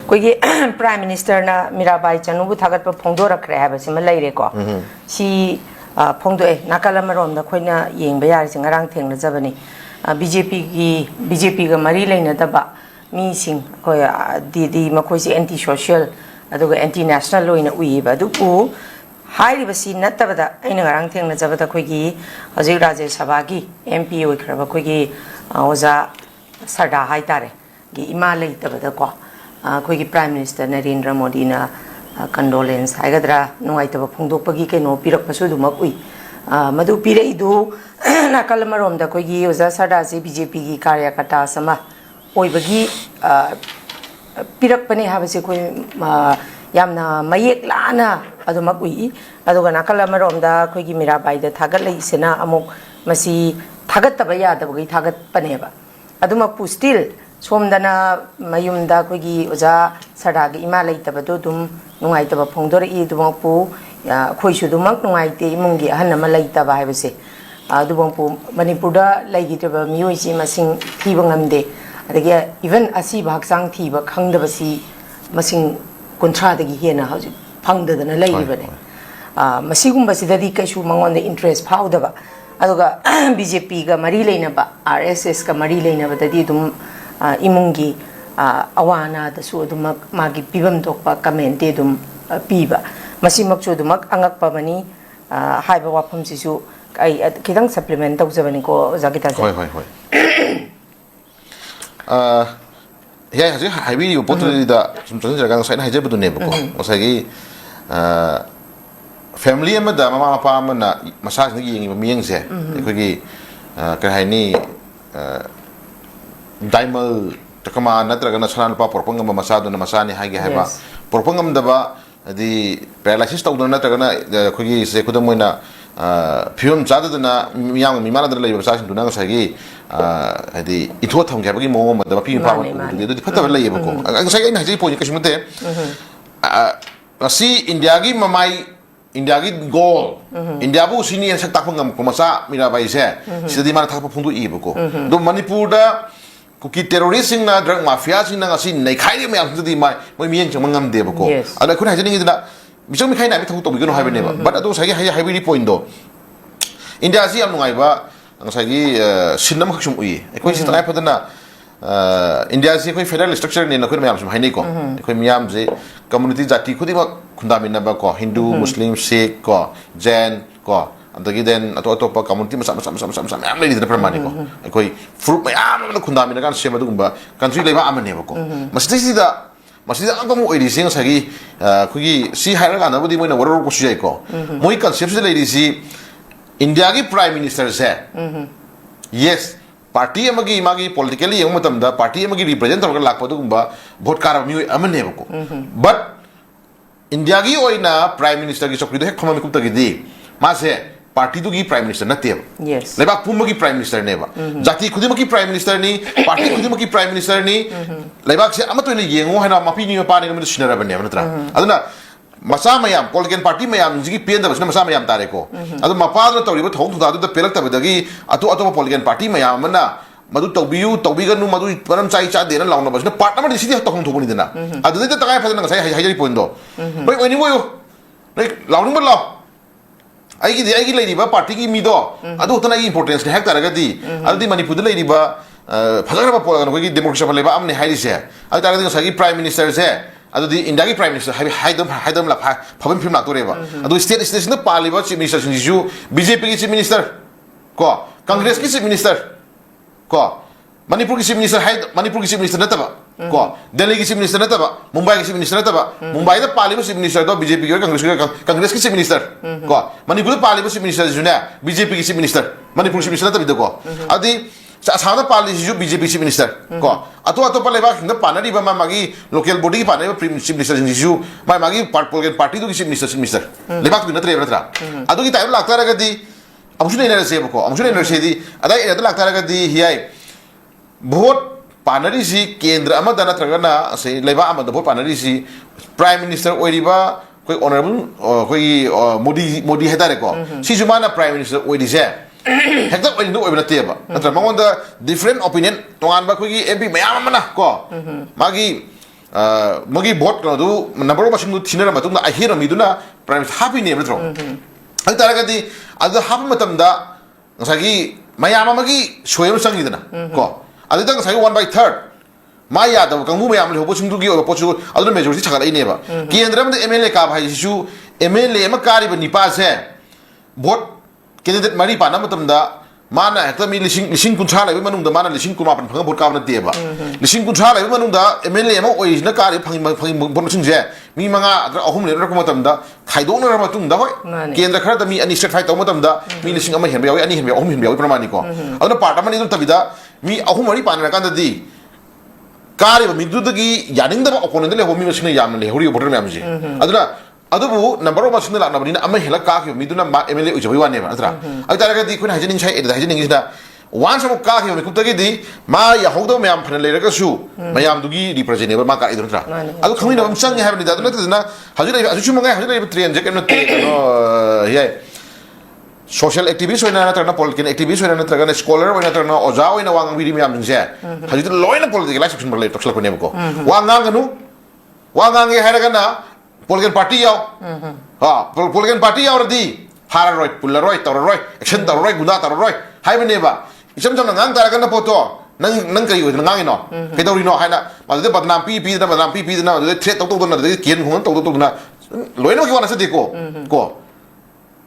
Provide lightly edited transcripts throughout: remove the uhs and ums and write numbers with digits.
कोई prime minister ना मीराबाई चनुबु थागत पर फोंदो रखरे है बस में लई रे को सी फोंदो नाकाल मरोम दा खोइना येंग बयार सिंग रांग थेंग जबनी बीजेपी का मरी लेना तबा मी सिंग कोई दी मकोई से एंटी सोशल अदुगा एंटी नेशनल लोइना उइबा दुपु हाइरिबसी नत्तबदा अइना रांग थेंग जबदा खोइगी हजि राज्य सभा की एमपी ओइखरबा खोइगी ओजा सरदा हाइतारे गी इमा लेतबदा को कोई प्राइम मिनिस्टर नरेंद्र मोदी ना कंडोलेंस हाइगद्रा नुआइतब फोंदोकपगी केनो पिरकपसुदुमक उइ मधु पिरइदु नाकल मरोमदा कोई ओजा सरदा से बीजेपी की कार्यकर्ता समा ओइबगी पिरकपने हाबसे कोई यामना मयेक लाना अदुमक उइ अदुगा नाकल मरोमदा कोई मीराबाईदा थागत लइसेना अमुक मसी थागतबा यादबगी थागतपनेबा अदुमक पु स्टिल सोमदना मयुमदा कोई ओजा सरदागी इमा लेतबदो दुम नुंगाइतबा फोंदोरई दुमपु खोइसु दुमक नुंगाइते इमुंगी अहन अमा लेतबा हाइबसे दुमपु मणिपुरदा लेगितबा मियोइसि मसिंग थीबा ngamde अदगे इवन असि भागसांग थीबा खंगदबसी मसिंग कुंथ्रादगी हेना हजि फंगदना लेइबने मसिगुंबसिददि कैसु मंगोंदे इंटरेस्ट फाउदबा अदुगा बीजेपी का मरी लेनबा आरएसएस का मरी लेनबददि दुम इमुंगी अवाना दसु दुमक मागी पिबम तोकपा कमेंटे दुम पीबा मसिमकसु दुमक अंगकपबनी हाइबा वाफम सिसु आई खिदंग सप्लीमेंट तौजबनी को जागिता होय होय होय हे हजे हाइबी पोतुदा सुम जगा साइन हाइजेबदुनेबको ओसागी फैमिली अमदा ममा मपा अमना मसाजनि यिंगिबा मियंगसे अखोगी कहायनी डाइमल तकमा नत्रगना सनान पा पोरपंगम मसादुना मसानी हागे हाइबा पोरपंगम दबा दि पैरालिसिस तौदना नत्रगना अखोगी से खुदमोइना फिल्म चाददना मियाम मिमानदर लेबा सासिन दुना गसागी हदि इथो थमगेबगी मोम मदबा पि पा दुदि फतबा लेबको गसागी इन हाजे पोइन कशमते असी इंडिया की ममाई इंडिया की गोल इंडिया बु सिनी सक तापंगम को मसा मीराबाई से सिदि मान थाप फुंदु इबको दो मणिपुर दा कुकी टेररिस्ट सिंग ना ड्रग माफिया सिंग ना गसी नैखाइ मयाम सिदि माय मोय मियें चमंगम देबको अदा खुन हाजनिंग दिना बिचम मिखाइ ना बिथौ तो बिगनो हाइबनेबा बट अदो सागी हाइबि पॉइंट दो इंडिया सि याम नुगाइबा सागी सिनम खसुम उइ एकोइ सि तनाय फदना इंडिया से कोई फेडरल स्ट्रक्चर ने नखोइ मयाम सम हाइनै को एकोइ मयाम जे कम्युनिटी जाति खुदिमा खुंदामिनबा को हिंदू मुस्लिम सिख को जैन को अदगी देन अतो अतोपा कम्युनिटी मसा मयाम लेदि प्रमाणि को एकोइ फ्रुट मयाम खुंदामिन गान सेम दुगुंबा कंट्री लेबा आमनेबा को मसिदा अंगम ओइरिसिंग सगी खुगी सी हाइरा गानबुदि मोइना वरर को सुजाइ को मोइ कन्सेप्ट से लेदिसि इंडिया की प्राइम मिनिस्टर से यस पार्टी अमगी मागी पॉलिटिकली यंग मतमदा पार्टी अमगी रिप्रेजेंट तौर लाखपदुगुंबा भोट कारब मियो अमनेबको बट इंडिया की ओइना प्राइम मिनिस्टर की चौकीदो हेक खममी कुप्तगिदि मासे पार्टी दुगी प्राइम मिनिस्टर नतेब लेबा पुमगी प्राइम मिनिस्टर नेबा जाति खुदिमकी प्राइम मिनिस्टर नि पार्टी खुदिमकी प्राइम मिनिस्टर नि लेबा से अमतोइना येंगो हाना माफिनि पानि गमि सिनरबने नत्रा अदुना मसा मयाम पॉलिटिकल पार्टी मयाम जिगी पेंदबसना मसा मयाम तारेको अदु मपादना तौरिबा थौ थुदा दु पेलक्तबदगी अतो पॉलिटिकल पार्टी मयाम मना मधु तौबियु तौबिगनु मधु परम चाइ चा देना लाउना बसना पार्ट नंबर दिसिदि तखं थोबनि देना अदु दे तगाय फदना गसाय हाइजरि पॉइंट दो बै ओइनि मोयो नै लाउनु बला आइगी लेरिबा पार्टी की मिदो अदु उतना इंपोर्टेंस ने हेक तारगदी अदि मणिपुर लेरिबा फजरबा पोलगन कोई डेमोक्रेसी लेबा आमने हाइरिसे अदु तारगदी गसागी प्राइम मिनिस्टर से अदुदी इंडिया की प्राइम मिनिस्टर हाइदम ला फबन फिल्म लातोरेबा अदु स्टेट न पालिबा चीफ मिनिस्टर सिंजु बीजेपी की चीफ मिनिस्टर को कांग्रेस की चीफ मिनिस्टर को मणिपुर की चीफ मिनिस्टर मणिपुर की चीफ मिनिस्टर नतबा को दिल्ली की चीफ मिनिस्टर नतबा मुंबई की चीफ मिनिस्टर नतबा मुंबई दा पालिबा चीफ मिनिस्टर दो बीजेपी की कांग्रेस की चीफ मिनिस्टर को मणिपुर पालिबा चीफ मिनिस्टर जुने बीजेपी की chief minister Manipur chief minister नतबि को अदि असम पालिसु बीजेपी चीफ मिनिस्टर को अतो लेबा हिंद पानरी बा मागी लोकल बॉडी की पाने चीफ मिनिस्टर जिसु मागी पॉलिटिकल पार्टी दो चीफ मिनिस्टर लेबा की नत्रा अदु की टाइम लाक्तारगदी अमुसु नेनरसेबको अमुसु नेनरसेदी अदाय एदा लाक्तारगदी हियाय भोट पानरी सी केंद्र अमदा नत्रगना से लेबा अमदा भोट पानरी सी प्राइम मिनिस्टर ओइरिबा कोई ऑनरेबल कोई मोदी हेतारेको सिजुमाना प्राइम मिनिस्टर ओइदिसे हेक्टर ओइनो ओइबना तेबा नत्र मंगोंदा डिफरेंट ओपिनियन तोंगानबा कोई एमपी मयाम मना को मागी magi bot kan du number of masing du tinara matung na ahira miduna prime happy name retro ang taraga di ada happy matam da ngasagi mayama magi soyam sangi dana ko ada da ngasagi 1/3 maya da kangmu mayam le hobo singdu gi o pochu aduna majority chakala ine ba kendra ma MLA ka bhai su MLA ma kari ba nipa se bot candidate mari pa na matam da mana hekta mi lising kuncha lai manung da mana lising kuma pan phang bot ka na te ba lising kuncha lai manung da MLA ma oi na ka ri phang bot sing je mi manga ahum le ra kuma tam da khaidong na ma tung da hoi kendra khara da mi ani state fight taw ma tam da mi lising ama hen ba yawi ani hen ba ahum hen ba yawi pramani ko aduna part amani dum tabida mi ahum mari pan na kan da di kari ba mi du da gi yaning da opponent le ho mi masing yam le hori voter me am ji aduna adubu number of masing la na bani na ama hela ka ki mi du na MLA ujawi wa ne ba adra adara ga di kun hajin chai ed hajin ngi da once mo ka ki mi ku ta gi di ma ya hog do me am phan le ra ka su mayam du gi representative ma ka idun tra adu khami na am sang ha ni da na na hajin aju chu mo ga hajin train je kan te no ye social activist hoina na tarna political activist hoina na tarna scholar hoina tarna oja hoina wang biri mi am jing se hajin loina political life section le toksal ko ne ko wangang anu wangang ge ha na political party yaw ha political party yaw di hararoi pularoi tararoi action tararoi guna tararoi hai bane ba isam jam ngang tara kan poto nang kai oi ngang ino kai dori no hai na ma de badnam pi da badnam pi na de threat tok na de kien hon tok na loina ki wana se de ko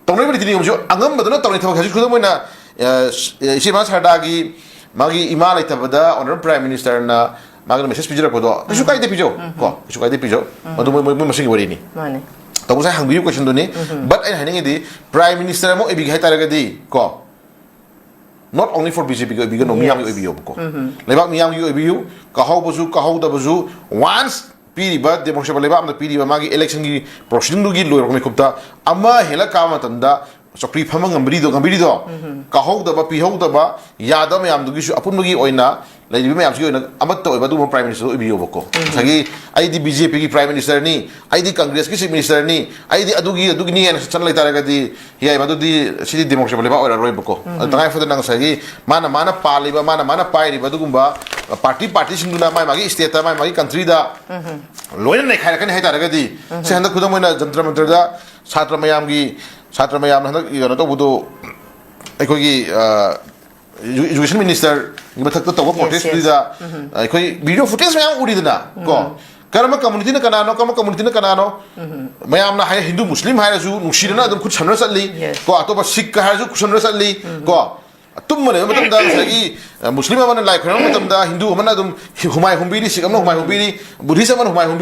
tonoi bari tini umjo angam badana tonoi thak haji khudam na shima sarda gi magi ima lai tabada honorable prime minister na maga message pijara ko do kisu kai de pijo ko kisu kai de pijo madu mo masing wari ni mane to sai hang biu question do ni but ai haning di prime minister mo ebi gai taraga di ko not only for BJP ko ebi no miyam ebi yo ko lebak miyam yo ebi yo ka hau da bazu once piri ba democracy lebak am piri ba magi election gi proceeding gi lo ko me kupta amma hela ka matanda chokri phama ngambri do ka hau da ba pi hau da ba yada me am du gi su apun gi oina lai bi me am gi oina amat to ba du prime minister ebi yo ko sagi ai di BJP gi prime minister ni ai di congress gi chief minister ni ai di adu gi ni en chan lai taraga di yai ma du di sidi democracy lebak ora roi ko tangai fa nang sagi mana pali ba mana pai ri ba du gumba party singuna mai magi state mai magi country da loina nei khai kan hai taraga di se handa khudam moina jantra mantra da chhatra mayam handa yono to budu ekoi gi education minister ni bathak to protest da ekoi video footage mayam uri da ko karama community na kanano mayam na hai hindu muslim hai ju nushira na adum khud chanra salli ko ato ba sikh hai ju chanra salli ko tum mane matam da sagi muslim man lai khram matam da hindu man adum humai humbiri sikh man humai humbiri buddhist man humai humbiri